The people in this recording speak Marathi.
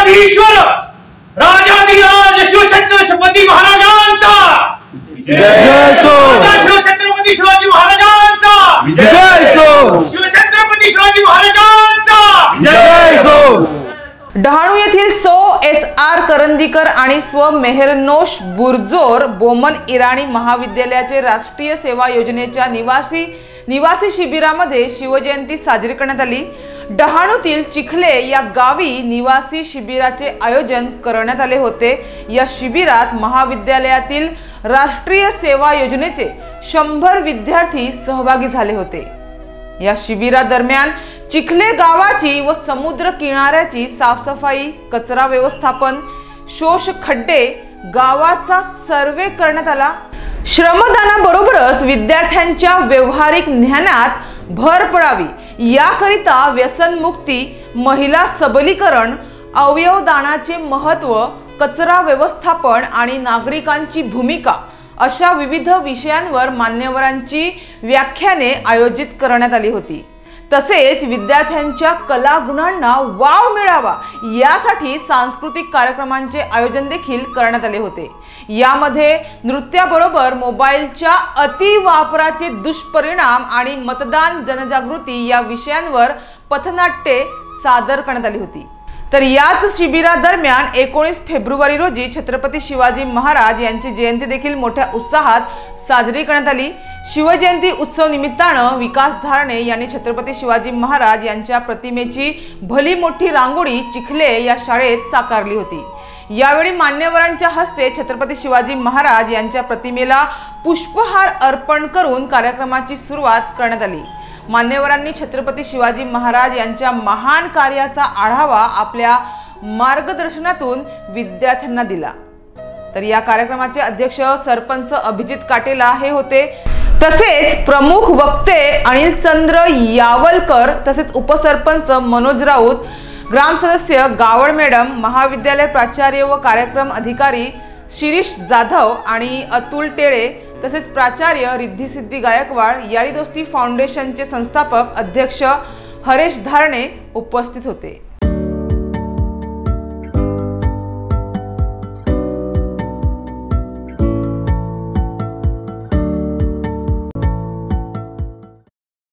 राजाधीश्वर राजाधिराज शिवछत्रपती महाराजांचा जय सो. शिवछत्रपती शिवाजी महाराजांचा जय सो. शिवछत्रपती शिवाजी महाराजांचा जय सो. डहाणू येथील SR करंदीकर आणि स्व मेहरनोश बुरजोर बोमन इराणी महाविद्यालयाचे राष्ट्रीय सेवा योजनेच्या निवासी शिबिरामध्ये शिवजयंती साजरी करण्यात आली। डहाणूतील चिखले या गावी निवासी शिबिराचे आयोजन करण्यात आले होते। या शिबिरात महाविद्यालयातील राष्ट्रीय सेवा योजनेचे 100 विद्यार्थी सहभागी झाले होते। या शिबिरादरम्यान चिखले गावाची व समुद्र किनाऱ्याची साफसफाई, कचरा व्यवस्थापन, शोष खड्डे, गावाचा सर्वे करण्यात आला। श्रमदानाबरोबरच विद्यार्थ्यांच्या व्यावहारिक ज्ञानात भर पडावी याकरिता व्यसनमुक्ती, महिला सबलीकरण, अवयवदानाचे महत्त्व, कचरा व्यवस्थापन आणि नागरिकांची भूमिका अशा विविध विषयांवर मान्यवरांची व्याख्याने आयोजित करण्यात आली होती। तसेच विद्यार्थ्यांच्या कलागुणांना वाव मिळावा यासाठी सांस्कृतिक कार्यक्रमांचे आयोजन देखील करण्यात आले होते। यामध्ये नृत्याबरोबर मोबाईलच्या अतिवापराचे दुष्परिणाम आणि मतदान जनजागृती या विषयांवर पथनाट्ये सादर करण्यात आली होती। तर याच शिबिरादरम्यान 19 फेब्रुवारी रोजी छत्रपती शिवाजी महाराज यांची जयंती देखील मोठ्या उत्साहात साजरी करण्यात आली। शिवजयंती उत्सव निमित्तानं विकास धारणे यांनी छत्रपती शिवाजी महाराज यांच्या प्रतिमेची भली मोठी रांगोळी चिखले या शाळेत साकारली होती। यावेळी मान्यवरांच्या हस्ते छत्रपती शिवाजी महाराज यांच्या प्रतिमेला पुष्पहार अर्पण करून कार्यक्रमाची सुरुवात करण्यात आली। मान्यवरांनी छत्रपती शिवाजी महाराज यांच्या महान कार्याचा आढावा आपल्या मार्गदर्शनातून विद्यार्थ्यांना दिला। तर या कार्यक्रमाचे अध्यक्ष सरपंच अभिजित काटेला हे होते। तसेच प्रमुख वक्ते अनिलचंद्र यावलकर, तसेच उपसरपंच मनोज राऊत, ग्राम सदस्य गावड मॅडम, महाविद्यालय प्राचार्य व कार्यक्रम अधिकारी शिरीष जाधव आणि अतुल टेळे, तसेच प्राचार्य रिद्धी सिद्धी गायकवाड, यारी दोस्ती फाउंडेशनचे संस्थापक अध्यक्ष हरेश धारणे उपस्थित होते।